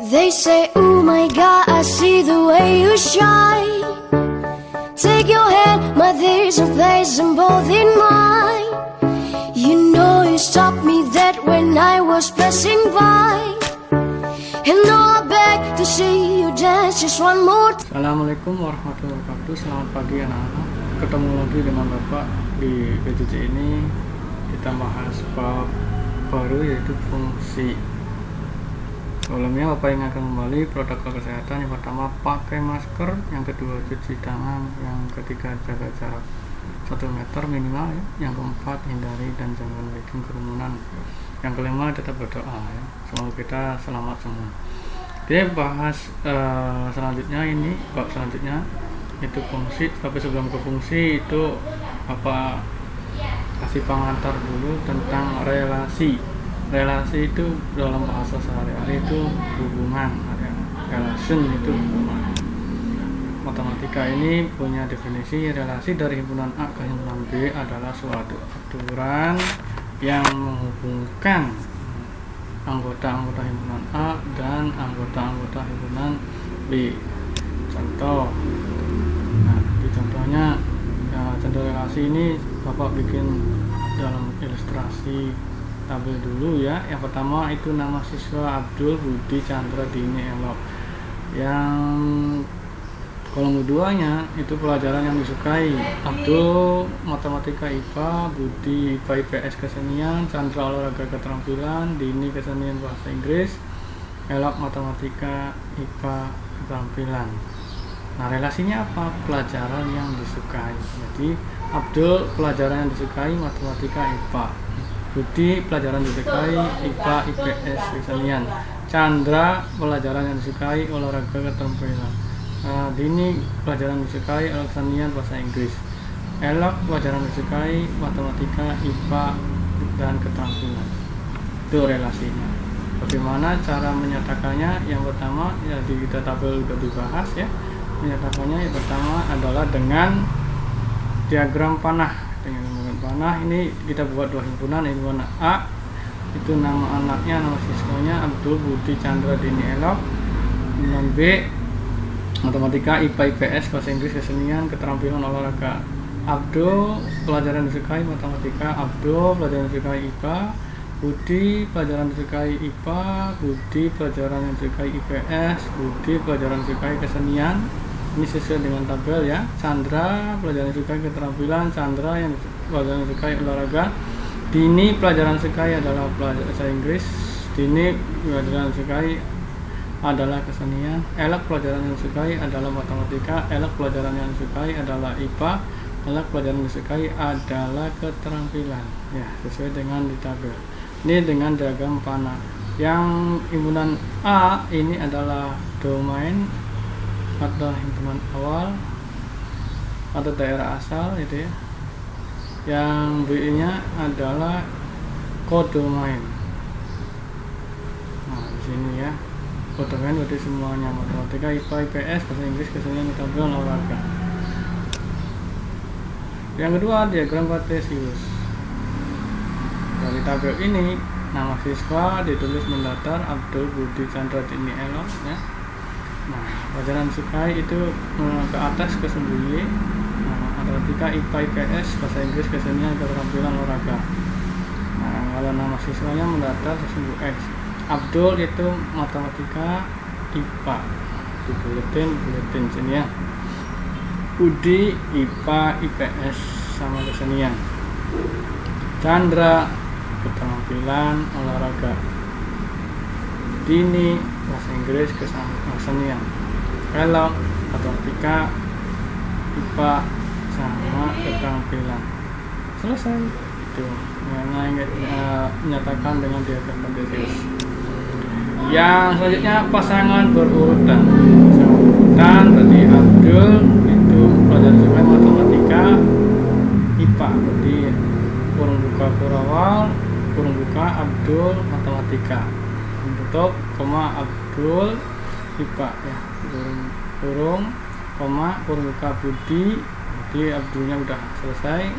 They say, oh my God, I see the way you shine. Take your hand, my there's a place in both in mine. You know you stopped me dead when I was passing by. And now I beg to see you dance just one more time. Assalamualaikum warahmatullahi wabarakatuh. Selamat pagi anak-anak. Ketemu lagi dengan Bapak di PJJ ini. Kita bahas bab baru yaitu fungsi. Sebelumnya Bapak ingatkan kembali protokol kesehatan. Yang pertama pakai masker, yang kedua cuci tangan, yang ketiga jaga jarak 1 meter minimal ya. Yang keempat hindari dan jangan bikin kerumunan. Yang kelima tetap berdoa ya. Semoga kita selamat semua. Oke, bahas selanjutnya ini bab selanjutnya itu fungsi. Tapi sebelum ke fungsi itu apa kasih pengantar dulu tentang relasi. Relasi itu dalam bahasa sehari-hari itu hubungan, relation itu hubungan. Matematika ini punya definisi relasi dari himpunan A ke himpunan B adalah suatu aturan yang menghubungkan anggota-anggota himpunan A dan anggota-anggota himpunan B. Contoh, nah di contohnya ya, contoh relasi ini Bapak bikin dalam ilustrasi tabel dulu ya. Yang pertama itu nama siswa Abdul, Budi, Chandra, Dini, Elok. Yang kolom keduanya itu pelajaran yang disukai. Abdul matematika IPA, Budi IPA IPS kesenian, Chandra olahraga keterampilan, Dini kesenian bahasa Inggris, Elok matematika IPA keterampilan. Nah relasinya apa? Pelajaran yang disukai. Jadi Abdul pelajaran yang disukai matematika IPA, Budi pelajaran disukai IPA IPS kesenian, Chandra pelajaran yang disukai olahraga keterampilan, Dini pelajaran disukai kesenian bahasa Inggris, Elok pelajaran disukai matematika IPA dan keterampilan. Itu relasinya. Bagaimana cara menyatakannya? Yang pertama ya di kita tabel sudah dibahas ya. Menyatakannya yang pertama adalah dengan diagram panah. Dengan panah ini kita buat dua himpunan. Himpunan A itu nama anaknya, nama siswanya Abdul, Budi, Chandra, Dini, Elok. Himpunan B matematika IPA IPS bahasa Inggris kesenian keterampilan olahraga. Abdul pelajaran disukai matematika, Abdul pelajaran disukai IPA, Budi pelajaran disukai IPA, Budi pelajaran yang disukai IPS, Budi pelajaran disukai kesenian. Ini sesuai dengan tabel ya. Chandra pelajaran disukai keterampilan, Chandra yang pelajaran disukai olahraga. Dini pelajaran disukai adalah bahasa Inggris, Dini pelajaran disukai adalah kesenian. Elok pelajaran yang disukai adalah matematika, Elok pelajaran yang disukai adalah IPA, Elok pelajaran yang disukai adalah keterampilan. Ya, sesuai dengan di tabel. Ini dengan diagram panah. Yang himpunan A ini adalah domain atau himpunan awal atau daerah asal itu ya. Yang B nya adalah kodomain. Nah di sini ya kodomain berarti semuanya matematika IPA IPS bahasa Inggris kesenian keterampilan olahraga. Yang kedua diagram kartesius. Dari tabel ini nama siswa ditulis mendatar Abdul, Budi, Chandra, Dini, Elok ya. Nah, pelajaran disukai itu ke atas ke sembunyi. Nah, matematika IPA IPS bahasa Inggris kesenian keterampilan olahraga. Nah, kalau nama siswanya mendatar sesungguh X. Abdul itu matematika IPA di buletin sini ya. Budi IPA IPS sama kesenian. Chandra keterampilan olahraga. Dini bahasa Inggris kesenian. Elok matematika IPA sama keterampilan. Selesai itu menyatakan dengan diagram kartesius. Yang selanjutnya pasangan berurutan. Berarti Abdul itu pelajaran disukai matematika IPA. Berarti kurung buka kurawal, kurung buka Abdul matematika. Tutup koma Abdul IPA ya, kurung koma kurung buka Budi. Jadi Abdulnya udah selesai.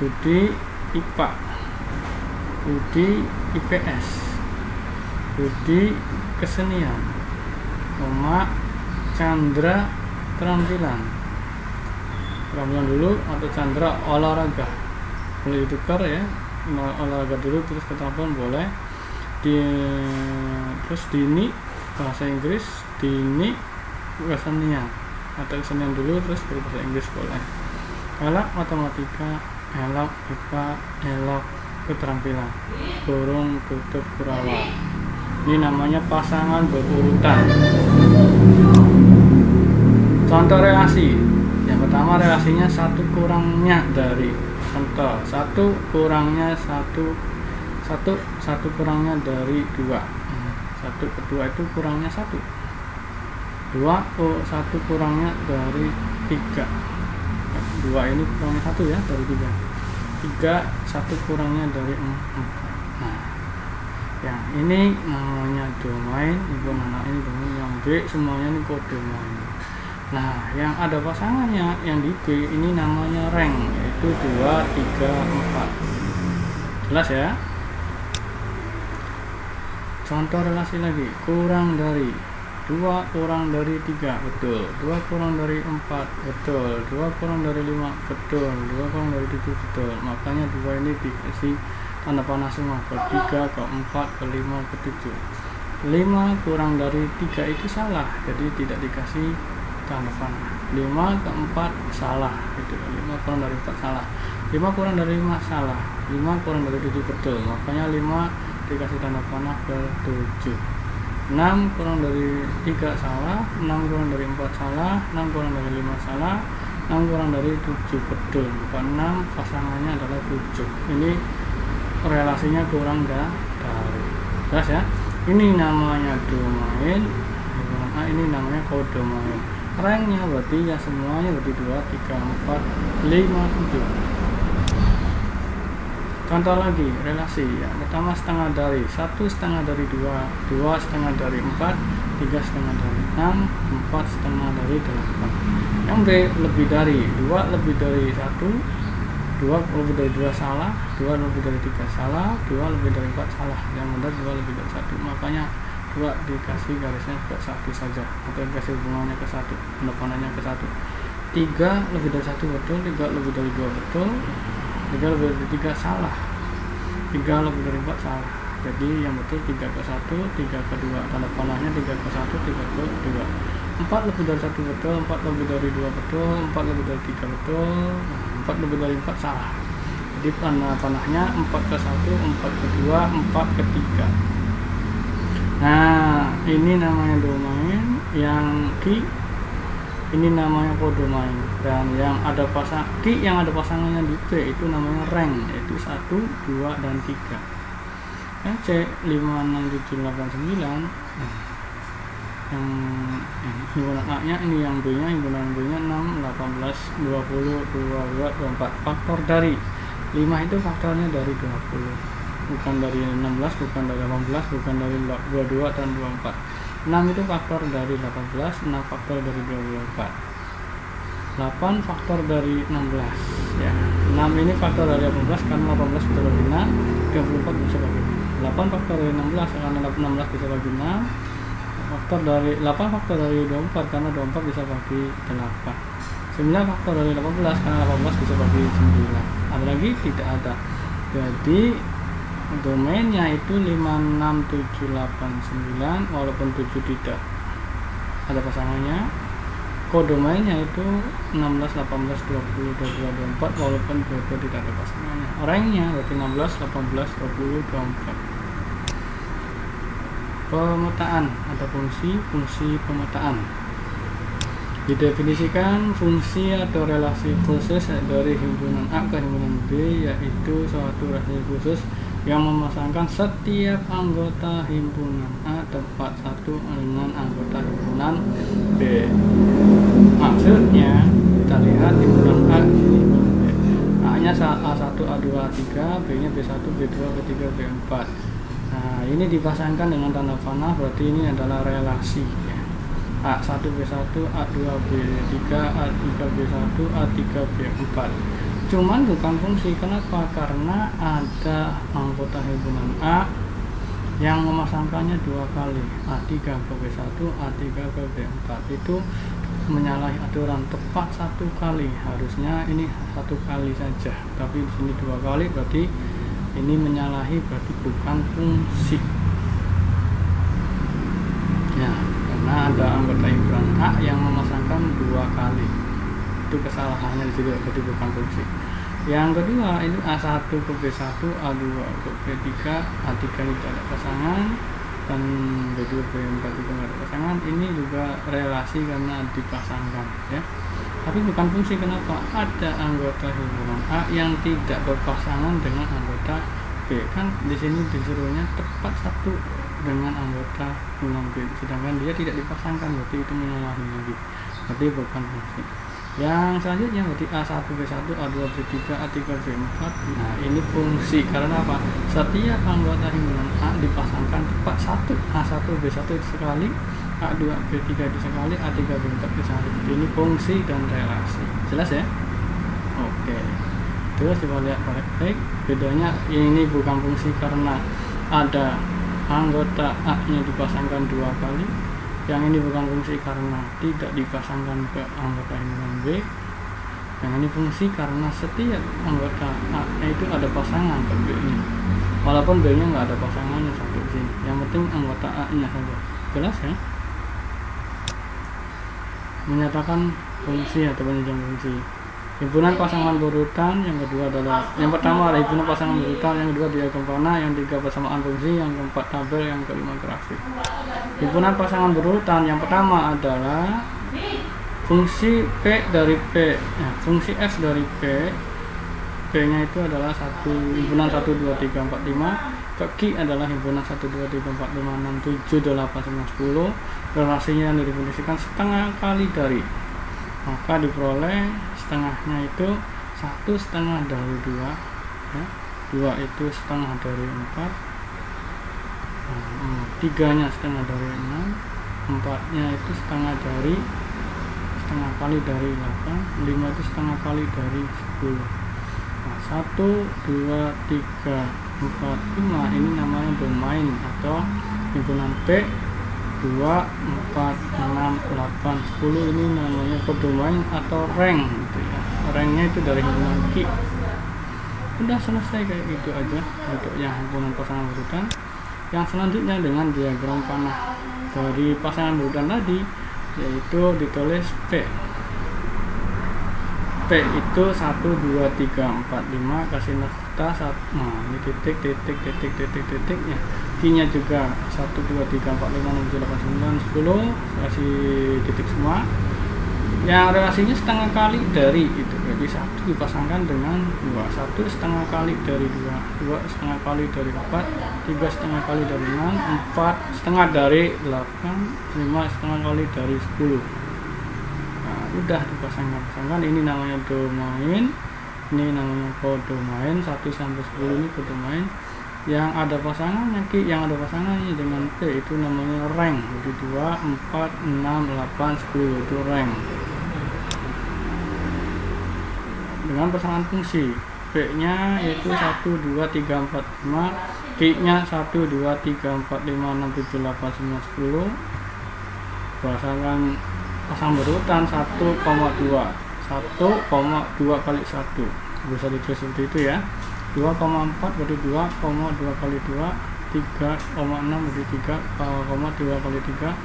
Budi IPA, Budi IPS, Budi kesenian, koma Chandra keterampilan dulu atau Chandra olahraga, boleh ditukar ya, olahraga dulu terus keterampilan boleh terus Dini bahasa Inggris, Dini kesenian atau kesenian dulu terus baru bahasa Inggris boleh. Elak matematika, elak IPA, elak keterampilan, burung tutup Kurawa. Ini namanya pasangan berurutan. Contoh relasi. Yang pertama relasinya satu kurangnya dari. Contoh satu kurangnya satu kurangnya dari 2. Satu kedua itu kurangnya 1. 2 satu kurangnya dari 3. 2 ini kurangnya 1 ya dari 3. 3 satu kurangnya dari 4. Nah, yang ini namanya domain, ibu anak ini domain, yang B semuanya ini kode domain. Nah, yang ada pasangannya yang di B ini namanya rank, yaitu 2, 3, 4. Jelas ya? Contoh relasi lagi, kurang dari 2 kurang dari 3, betul. 2 kurang dari 4, betul. 2 kurang dari 5, betul. 2 kurang dari 7, betul. Makanya 2 ini dikasih tanda panah semua, ke 3, ke 4, ke 5, ke 7. 5 kurang dari 3 itu salah, jadi tidak dikasih tanda panah. 5 ke 4 salah, itu 5 kurang dari 4 salah. 5 kurang dari 5 salah. 5 kurang dari 7, betul. Makanya 5 dikasih tanda panah ke 7. 6 kurang dari 3 salah, 6 kurang dari 4 salah, 6 kurang dari 5 salah, 6 kurang dari 7, betul. Bukan 6, pasangannya adalah 7. Ini relasinya kurang dari. Jelas ya? Ini namanya domain, ini namanya kodomain. Ranknya berarti ya semuanya berarti 2, 3, 4, 5, 7. Contoh lagi relasi ya, pertama setengah dari 1, setengah dari 2, 2 setengah dari 4, 3 setengah dari 6, 4 setengah dari 8. Yang B lebih dari 2 lebih dari 1, 2 lebih dari 2 salah, 2 lebih dari 3 salah, 2 lebih dari 4 salah. Yang benar 2 lebih dari 1. Makanya 2 dikasih garisnya ke 1 saja, atau dikasih hubungannya ke 1, pendepanannya ke 1. 3 lebih dari 1 betul, 3 lebih dari 2 betul, 3 lebih dari 3 salah, 3 lebih dari 4 salah. Jadi yang betul 3 ke 1, 3 ke 2, tanda panahnya 3 ke 1, 3 ke 2. 4 lebih dari 1 betul, 4 lebih dari 2 betul, 4 lebih dari 3 betul, 4 lebih dari 4 salah. Jadi panahnya 4 ke 1, 4 ke 2, 4 ke 3. Nah, ini namanya domain. Yang Q ini namanya kodomain. Dan yang ada yang ada pasangannya di B itu namanya rank, yaitu 1, 2, dan 3. Yang C 5, 6, 7, 8, 9. Yang himpunan A nya ini, yang B nya himpunan B nya 6, 18, 20, 22, 24. Faktor dari 5 itu faktornya dari 20, bukan dari 16, bukan dari 18, bukan dari 22 dan 24. 6 itu faktor dari 18, 6 faktor dari 24, 8 faktor dari 16 ya. 6 ini faktor dari 18 karena 18 bisa bagi 6, 24 bisa bagi 8 faktor dari 16 karena 16 bisa bagi 6, faktor dari 8 faktor dari 24 karena 24 bisa bagi 8, 9 faktor dari 18 karena 18 bisa bagi 9. Ada lagi? Tidak ada. Jadi domainnya itu 5, 6, 7, 8, 9, walaupun 7 tidak ada pasangannya. Kodomainnya itu 16, 18, 20, 22, 24, walaupun 22 tidak ada pasangannya. Ranknya berarti 16, 18, 20, 24. Pemetaan, ada fungsi pemetaan. Didefinisikan fungsi atau relasi khusus dari himpunan A ke himpunan B, yaitu suatu relasi khusus yang memasangkan setiap anggota himpunan A tempat satu dengan anggota himpunan B. Maksudnya kita lihat himpunan A ini, A nya A1, A2, A3, B nya B1, B2, B3, B4. Nah, ini dipasangkan dengan tanda panah, berarti ini adalah relasi ya. A1 B1, A2 B3, A3 B1, A3 B4. Cuman bukan fungsi. Kenapa? Karena ada anggota himpunan A yang memasangkannya 2 kali, A3 ke B1, A3 ke B4. Itu menyalahi aturan, tepat 1 kali. Harusnya ini 1 kali saja, tapi di sini 2 kali, berarti ini menyalahi, berarti bukan fungsi ya, karena ada anggota himpunan A yang memasangkan 2 kali. Itu kesalahannya di situ, berarti bukan fungsi. Yang kedua, ini A1 ke B1, A2 ke B3, A3 tidak ada pasangan, dan B2 B4 juga tidak ada pasangan. Ini juga relasi karena dipasangkan ya, tapi bukan fungsi. Kenapa? Ada anggota himpunan A yang tidak berpasangan dengan anggota B. Kan di sini disuruhnya tepat 1 dengan anggota himpunan B, sedangkan dia tidak dipasangkan, berarti itu menyalahi lagi, berarti bukan fungsi. Yang selanjutnya berarti A1 B1, A2 B3, A3 B4. Nah, ini fungsi karena apa? Setiap anggota himpunan A dipasangkan tepat 1, A1 B1 itu sekali, A2 B3 itu sekali, A3 B4 itu sekali. Ini fungsi dan relasi. Jelas ya? Oke. Terus kita lihat baik-baik, bedanya ini bukan fungsi karena ada anggota A nya dipasangkan 2 kali. Yang ini bukan fungsi karena tidak dipasangkan ke anggota himpunan B. Yang ini fungsi karena setiap anggota A itu ada pasangan ke B nya, walaupun B nya nggak ada pasangannya sampai di sini. Yang penting anggota A nya saja. Jelas ya? Menyatakan fungsi atau penunjang fungsi. Himpunan pasangan berurutan, yang kedua adalah, yang pertama adalah himpunan pasangan berurutan, yang kedua diagram panah, yang 3 persamaan fungsi, yang keempat tabel, yang kelima grafik. Himpunan pasangan berurutan yang pertama adalah fungsi P dari P, ya, fungsi F dari P. P nya itu adalah himpunan 1, 2, 3, 4, 5. Q adalah himpunan 1, 2, 3, 4, 5, 6, 7, 8, 9, 10. Relasinya yang didefinisikan setengah kali dari, maka diperoleh setengahnya itu 1/2 dari 2 ya. 2 itu setengah dari 4, 3-nya setengah dari 6, 4-nya itu setengah kali dari 8, 5 itu setengah kali dari 10. Nah, 1, 2, 3, 4, 5 ini namanya domain atau himpunan P. 2, 4, 6, 8, 10 ini namanya kodomain atau rank gitu ya. Ranknya itu dari himpunan Q. Udah selesai kayak gitu aja untuk yang himpunan pasangan berurutan. Yang selanjutnya dengan diagram panah dari pasangan berurutan tadi, yaitu ditulis P. P itu 1, 2, 3, 4, 5 kasih nokta 1. Nah, ini titik ya. Q-nya juga 1, 2, 3, 4, 5, 6, 7, 8, 9, 10 kasih titik semua. Yang relasinya setengah kali dari itu, jadi 1 dipasangkan dengan 2, 1/2 kali dari 2, 2/2 kali dari 4, 3/2 kali dari 6, 4/2 dari 8, 5/2 kali dari 10. Nah, udah dipasangkan. Ini namanya domain, ini namanya kodomain. 1 sampai 10 ini kodomain. Yang ada pasangannya Q, yang ada pasangannya dengan P itu namanya rank. Jadi 2, 4, 6, 8, 10 itu rank. Dengan pasangan fungsi, P nya yaitu 1, 2, 3, 4, 5, Q nya 1, 2, 3, 4, 5, 6, 7, 8, 9, 10. Pasangan berurutan 1,2 kali 1 bisa ditulis seperti itu ya. 2,4 berarti 2,2 kali 2, 3,6 berarti 3,2 kali 3,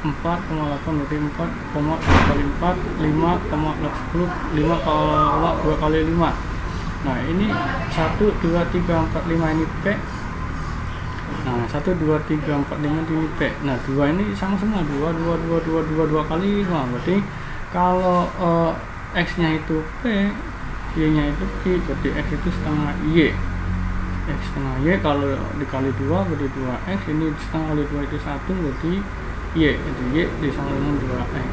4,8 berarti 4,2 kali 4, 5,2 kali 5. Nah, ini 1, 2, 3, 4, 5 ini P. Nah, 1, 2, 3, 4, 5 ini P. Nah, 2 ini sama semua, 2 kali 5. Berarti kalau X nya itu P, Y nya itu Q, berarti X itu setengah Y. X setengah Y kalau dikali 2 berarti 2X. Ini setengah kali 2 itu 1, berarti Y. Itu Y disama dengan 2X.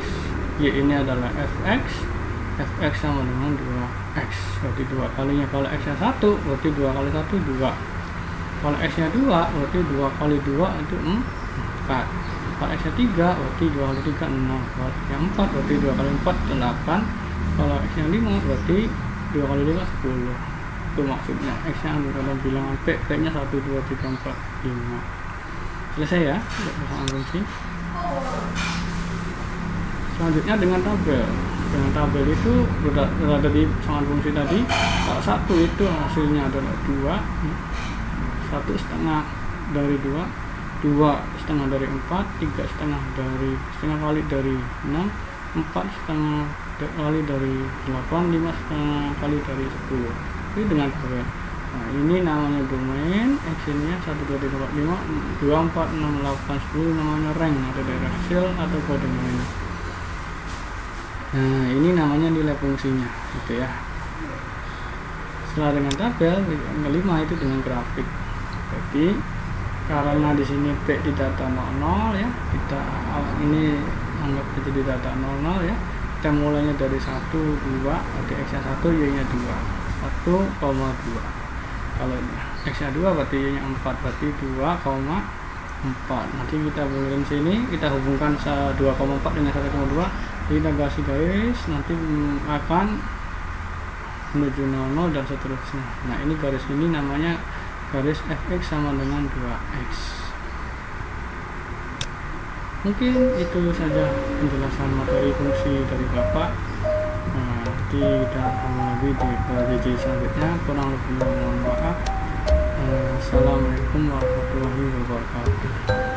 Y ini adalah Fx. Fx sama dengan 2X. Berarti 2 kalinya. Kalau X nya 1, berarti 2 kali 1, 2. Kalau X nya 2, berarti 2 kali 2 itu 4. Kalau X nya 3, berarti 2 kali 3, 6. Kalau X nya 4, berarti 2 kali 4 itu 8. Kalau X nya 5, berarti 2 kali 5, 10. Itu maksudnya X nya dalam bilangan P. P nya 1, 2, 3, 4, 5. Selesai ya untuk persamaan fungsi. Selanjutnya dengan tabel. Dengan tabel itu berada di persamaan fungsi tadi. Kalau 1 itu hasilnya adalah 2, 1/2 dari 2, 2/2 dari 4, 3/2 kali dari 6, 4/2 kali dari 8, 5/2 kali dari 10. Ini dengan tabel. Nah, ini namanya domain, actionnya 1, 2, 3, 4, 5, 2, 4, 6, 8, 10, namanya rank atau daerah hasil atau kode domain. Nah, ini namanya nilai fungsinya gitu ya. Setelah dengan tabel, yang kelima itu dengan grafik. Jadi karena di sini P di data 00 ya, kita ini anggap aja di data 00 ya. Kita mulainya dari 1, 2, berarti X-nya 1, Y-nya 2, 1,2. Kalau ini X-nya 2 berarti Y-nya 4, berarti 2,4. Nanti kita mulai sini, kita hubungkan 2,4 dengan 1,2, kita kasih garis, nanti akan menuju 00 dan seterusnya. Nah, ini garis ini namanya garis fx sama dengan 2x. Mungkin itu saja penjelasan materi fungsi dari Bapak. Nah, nanti kita akan lagi di PJJ selanjutnya. Kurang lebihnya mohon maaf. Assalamualaikum warahmatullahi wabarakatuh.